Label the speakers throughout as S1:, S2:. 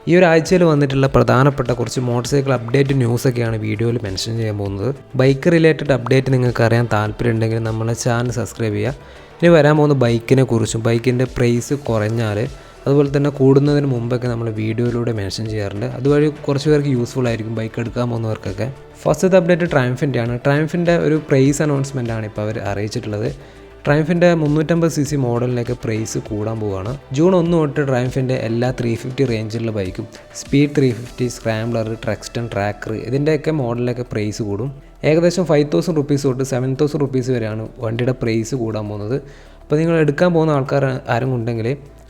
S1: ഈ ഒരു ആഴ്ചയിൽ വന്നിട്ടുള്ള പ്രധാനപ്പെട്ട കുറച്ച് മോട്ടോർ സൈക്കിൾ അപ്ഡേറ്റ് ന്യൂസൊക്കെയാണ് വീഡിയോയിൽ മെൻഷൻ ചെയ്യാൻ പോകുന്നത്. ബൈക്ക് റിലേറ്റഡ് അപ്ഡേറ്റ് നിങ്ങൾക്ക് അറിയാൻ താല്പര്യമുണ്ടെങ്കിൽ നമ്മളെ ചാനൽ സബ്സ്ക്രൈബ് ചെയ്യുക. ഇനി വരാൻ പോകുന്ന ബൈക്കിനെ കുറിച്ചും ബൈക്കിൻ്റെ പ്രൈസ് കുറഞ്ഞാൽ അതുപോലെ തന്നെ കൂടുന്നതിന് മുമ്പൊക്കെ നമ്മൾ വീഡിയോയിലൂടെ മെൻഷൻ ചെയ്യാറുണ്ട്. അതുവഴി കുറച്ച് പേർക്ക് യൂസ്ഫുൾ ആയിരിക്കും ബൈക്ക് എടുക്കാൻ പോകുന്നവർക്കൊക്കെ. ഫസ്റ്റത്തെ അപ്ഡേറ്റ് ട്രയംഫിൻ്റെയാണ്. ട്രയംഫിൻ്റെ ഒരു പ്രൈസ് അനൗൺസ്മെൻറ്റാണ് ഇപ്പോൾ അവർ അറിയിച്ചിട്ടുള്ളത്. ട്രയംഫിൻ്റെ 350cc മോഡലിലേക്ക് പ്രൈസ് കൂടാൻ പോവുകയാണ്. ജൂൺ 1 തൊട്ട് ട്രയംഫിൻ്റെ എല്ലാ 350 റേഞ്ചിലുള്ള ബൈക്കും സ്പീഡ് 350, സ്ക്രാംബ്ലർ, ട്രക്സ്റ്റൺ, ട്രാക്കർ ഇതിൻ്റെയൊക്കെ മോഡലിലേക്ക് പ്രൈസ് കൂടും. ഏകദേശം 5000 റുപ്പീസ് തൊട്ട് 7000 റുപ്പീസ് വരെയാണ് വണ്ടിയുടെ പ്രൈസ് കൂടാൻ പോകുന്നത്. അപ്പോൾ നിങ്ങൾ എടുക്കാൻ പോകുന്ന ആൾക്കാർ ആരും ഉണ്ടെങ്കിൽ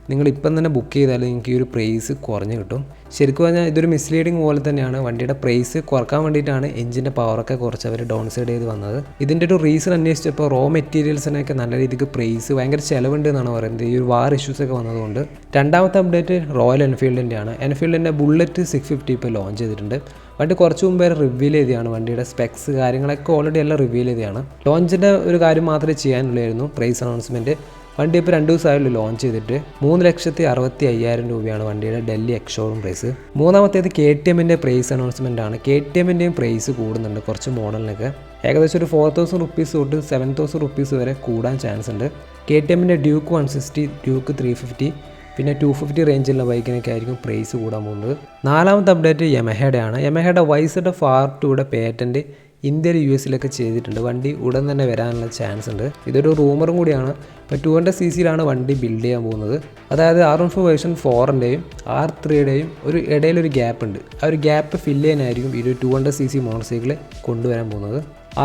S1: നിങ്ങൾ ഇപ്പം തന്നെ ബുക്ക് ചെയ്താൽ നിങ്ങൾക്ക് ഈ ഒരു പ്രൈസ് കുറഞ്ഞ് കിട്ടും. ശരിക്കും പറഞ്ഞാൽ ഇതൊരു മിസ്ലീഡിങ് പോലെ തന്നെയാണ്. വണ്ടിയുടെ പ്രൈസ് കുറക്കാൻ വേണ്ടിയിട്ടാണ് എഞ്ചിൻ്റെ പവറൊക്കെ കുറച്ച് അവർ ഡൗൺ സൈഡ് ചെയ്ത് വന്നത്. ഇതിൻ്റെ ഒരു റീസൺ അന്വേഷിച്ചപ്പോൾ റോ മെറ്റീരിയൽസിനൊക്കെ നല്ല രീതിക്ക് പ്രൈസ് ഭയങ്കര ചിലവുണ്ട് എന്നാണ് പറയുന്നത്, ഈ ഒരു വാർ ഇഷ്യൂസൊക്കെ വന്നതുകൊണ്ട്. രണ്ടാമത്തെ അപ്ഡേറ്റ് റോയൽ എൻഫീൽഡിൻ്റെയാണ്. എൻഫീൽഡിൻ്റെ ബുള്ളറ്റ് 650 ഇപ്പോൾ ലോഞ്ച് ചെയ്തിട്ടുണ്ട്. വണ്ടി കുറച്ച് മുമ്പേ റിവീൽ ചെയ്തതാണ്. വണ്ടിയുടെ സ്പെക്സ് കാര്യങ്ങളൊക്കെ ഓൾറെഡി എല്ലാം റിവീൽ ചെയ്തതാണ്. ലോഞ്ചിൻ്റെ ഒരു കാര്യം മാത്രമേ ചെയ്യാനുള്ളായിരുന്നു, പ്രൈസ് അനൗൺസ്മെൻറ്റ്. വണ്ടി ഇപ്പോൾ 2 ദിവസമായുള്ളൂ ലോഞ്ച് ചെയ്തിട്ട്. 3,65,000 രൂപയാണ് വണ്ടിയുടെ ഡൽഹി എക്സ്ഷോറൂം പ്രൈസ്. മൂന്നാമത്തേത് KTMൻ്റെ പ്രൈസ് അനൗൺസ്മെൻ്റ് ആണ്. KTMൻ്റെയും പ്രൈസ് കൂടുന്നുണ്ട് കുറച്ച് മോഡലിനൊക്കെ. ഏകദേശം ഒരു 4000 റുപ്പീസ് തൊട്ട് 7000 റുപ്പീസ് വരെ കൂടാൻ ചാൻസ് ഉണ്ട്. KTMൻ്റെ ഡ്യൂക്ക് 160, ഡ്യൂക്ക് 350 പിന്നെ 250 റേഞ്ചിലുള്ള ബൈക്കിനൊക്കെ ആയിരിക്കും പ്രൈസ് കൂടാൻ പോകുന്നത്. നാലാമത്തെ അപ്ഡേറ്റ് യമഹയുടെയാണ്. യമഹയുടെ YZF-R2യുടെ പേറ്റൻറ്റ് ഇന്ത്യയിൽ US ചെയ്തിട്ടുണ്ട്. വണ്ടി ഉടൻ തന്നെ വരാനുള്ള ചാൻസ് ഉണ്ട്. ഇതൊരു റൂമറും കൂടിയാണ്. ഇപ്പോൾ 200cc വണ്ടി ബിൽഡ് ചെയ്യാൻ പോകുന്നത്. അതായത് R15 വേർഷൻ 4ൻ്റെയും R3യുടെയും ഒരു ഇടയിലൊരു ഗ്യാപ്പ് ഉണ്ട്. ആ ഒരു ഗ്യാപ്പ് ഫില്ല് ചെയ്യാനായിരിക്കും ഈ ഒരു 200cc മോട്ടോർ സൈക്കിൾ കൊണ്ടുവരാൻ പോകുന്നത്.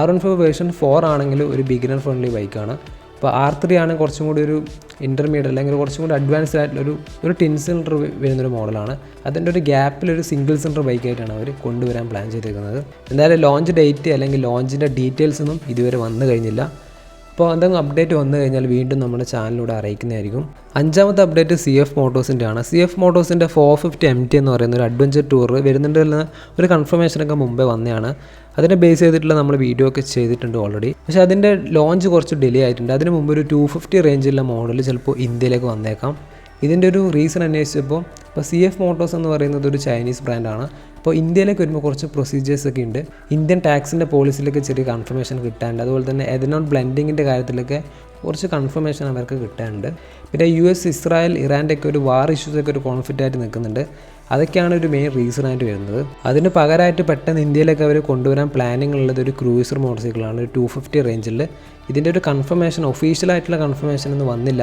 S1: R15 വേർഷൻ 4 ആണെങ്കിൽ ഒരു ബിഗിനർ ഫ്രണ്ട്ലി ബൈക്കാണ്. ഇപ്പോൾ R3 ആണ് കുറച്ചും കൂടി ഒരു ഇൻ്റർമീഡിയറ്റ് അല്ലെങ്കിൽ കുറച്ചും കൂടി അഡ്വാൻസ്ഡ് ആയിട്ടുള്ള ഒരു ടിൻ സിലിണ്ടർ വരുന്നൊരു മോഡലാണ്. അതിൻ്റെ ഒരു ഗ്യാപ്പിലൊരു സിംഗിൾ സിലിണ്ടർ ബൈക്കായിട്ടാണ് അവർ കൊണ്ടുവരാൻ പ്ലാൻ ചെയ്തിരിക്കുന്നത്. എന്തായാലും ലോഞ്ച് ഡേറ്റ് അല്ലെങ്കിൽ ലോഞ്ചിൻ്റെ ഡീറ്റെയിൽസ് ഒന്നും ഇതുവരെ വന്നു കഴിഞ്ഞില്ല. അപ്പോൾ എന്തെങ്കിലും അപ്ഡേറ്റ് വന്നു കഴിഞ്ഞാൽ വീണ്ടും നമ്മുടെ ചാനലിലൂടെ അറിയിക്കുന്നതായിരിക്കും. അഞ്ചാമത്തെ അപ്ഡേറ്റ് CF മോട്ടോഴ്സിൻ്റെ ആണ്. CF മോട്ടോഴ്സിൻ്റെ 450 MT എന്ന് പറയുന്ന ഒരു അഡ്വഞ്ചർ ടൂർ വരുന്നുണ്ടെന്ന ഒരു കൺഫർമേഷനൊക്കെ മുമ്പേ വന്നതാണ്. അതിനെ ബേസ് ചെയ്തിട്ടുള്ള നമ്മൾ വീഡിയോ ഒക്കെ ചെയ്തിട്ടുണ്ട് ഓൾറെഡി. പക്ഷേ അതിൻ്റെ ലോഞ്ച് കുറച്ച് ഡിലേ ആയിട്ടുണ്ട്. അതിന് മുമ്പ് ഒരു 250 റേഞ്ചിലുള്ള മോഡൽ ചിലപ്പോൾ ഇന്ത്യയിലേക്ക് വന്നേക്കാം. ഇതിൻ്റെ ഒരു റീസൺ അന്വേഷിച്ചപ്പോൾ ഇപ്പോൾ CF മോട്ടോഴ്സ് എന്ന് പറയുന്നത് ഒരു ചൈനീസ് ബ്രാൻഡാണ്. അപ്പോൾ ഇന്ത്യയിലേക്ക് വരുമ്പോൾ കുറച്ച് പ്രൊസീജിയേഴ്സൊക്കെ ഉണ്ട്. ഇന്ത്യൻ ടാക്സിൻ്റെ പോളിസിയിലൊക്കെ ചെറിയ കൺഫർമേഷൻ കിട്ടാനുണ്ട്. അതുപോലെ തന്നെ എഥനോൾ ബ്ലെൻഡിങ്ങിൻ്റെ കാര്യത്തിലൊക്കെ കുറച്ച് കൺഫർമേഷൻ അവർക്ക് കിട്ടാനുണ്ട്. പിന്നെ US, ഇസ്രായേൽ, ഇറാൻ്റെയൊക്കെ ഒരു വാർ ഇഷ്യൂസൊക്കെ ഒരു കോൺഫ്ലിക്റ്റ് ആയിട്ട് നിൽക്കുന്നുണ്ട്. അതൊക്കെയാണ് ഒരു മെയിൻ റീസൺ ആയിട്ട് വരുന്നത്. അതിന് പകരമായിട്ട് പെട്ടെന്ന് ഇന്ത്യയിലേക്ക് അവർ കൊണ്ടുവരാൻ പ്ലാനിങ് ഉള്ളത് ഒരു ക്രൂയിസർ മോട്ടോർ സൈക്കിളാണ്, ഒരു 250 റേഞ്ചിൽ. ഇതിൻ്റെ ഒരു കൺഫർമേഷൻ ഒഫീഷ്യലായിട്ടുള്ള കൺഫർമേഷൻ ഒന്നും വന്നില്ല.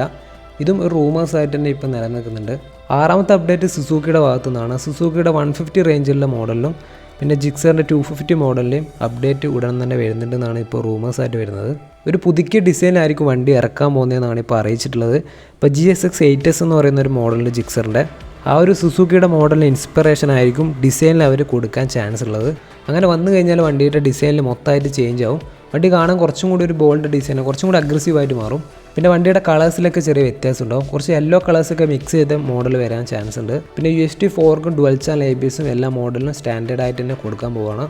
S1: ഇതും ഒരു റൂമേഴ്സ് ആയിട്ട് തന്നെ ഇപ്പോൾ നിലനിൽക്കുന്നുണ്ട്. ആറാമത്തെ അപ്ഡേറ്റ് സുസൂക്കിയുടെ ഭാഗത്തു നിന്നാണ്. സുസൂക്കിയുടെ 150 റേഞ്ചിലുള്ള മോഡലിലും പിന്നെ ജിക്സറിൻ്റെ 250 മോഡലിൻ്റെയും അപ്ഡേറ്റ് ഉടൻ തന്നെ വരുന്നുണ്ടെന്നാണ് ഇപ്പോൾ റൂമേഴ്സ് ആയിട്ട് വരുന്നത്. ഒരു പുതുക്കിയ ഡിസൈനായിരിക്കും വണ്ടി ഇറക്കാൻ പോകുന്നതെന്നാണ് ഇപ്പോൾ അറിയിച്ചിട്ടുള്ളത്. ഇപ്പോൾ GSX 8S എന്ന് പറയുന്ന ഒരു മോഡലുണ്ട് ജിക്സറിൻ്റെ. ആ ഒരു സുസൂക്കിയുടെ മോഡലിന് ഇൻസ്പിറേഷൻ ആയിരിക്കും ഡിസൈനിൽ അവർ കൊടുക്കാൻ ചാൻസ് ഉള്ളത്. അങ്ങനെ വന്നു കഴിഞ്ഞാൽ വണ്ടിയുടെ ഡിസൈനിൽ മൊത്തമായിട്ട് ചേഞ്ച് ആവും. വണ്ടി കാണാൻ കുറച്ചും കൂടി ഒരു ബോൾഡ് ഡിസൈൻ, കുറച്ചും കൂടി അഗ്രസീവായിട്ട് മാറും. പിന്നെ വണ്ടിയുടെ കളേഴ്സിലൊക്കെ ചെറിയ വ്യത്യാസം ഉണ്ടാവും. കുറച്ച് യെല്ലോ കളേഴ്സൊക്കെ മിക്സ് ചെയ്ത മോഡൽ വരാൻ ചാൻസ് ഉണ്ട്. പിന്നെ UST 4ക്കും ഡുവൽ ചാനൽ ABSും എല്ലാ മോഡലിനും സ്റ്റാൻഡേർഡ് ആയിട്ട് തന്നെ കൊടുക്കാൻ പോവുകയാണ്.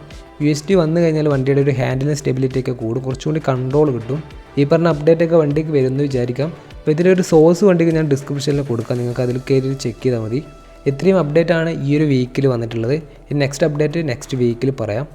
S1: UST വന്നു കഴിഞ്ഞാൽ വണ്ടിയുടെ ഒരു ഹാൻഡിലിംഗ് സ്റ്റെബിലിറ്റി ഒക്കെ കൂടും, കുറച്ചുകൂടി കൺട്രോൾ കിട്ടും. ഈ പറഞ്ഞ അപ്ഡേറ്റ് ഒക്കെ വണ്ടിക്ക് വരുമെന്ന് വിചാരിക്കാം. അപ്പോൾ ഇതിലൊരു സോഴ്സ് വണ്ടിക്ക് ഞാൻ ഡിസ്ക്രിപ്ഷനിൽ കൊടുക്കാം, നിങ്ങൾക്ക് അതിൽ കയറി ചെക്ക് ചെയ്താൽ മതി. ഇത്രയും അപ്ഡേറ്റ് ആണ് ഈ ഒരു വീക്കിൽ വന്നിട്ടുള്ളത്. ഈ നെക്സ്റ്റ് അപ്ഡേറ്റ് നെക്സ്റ്റ് വീക്കിൽ പറയാം.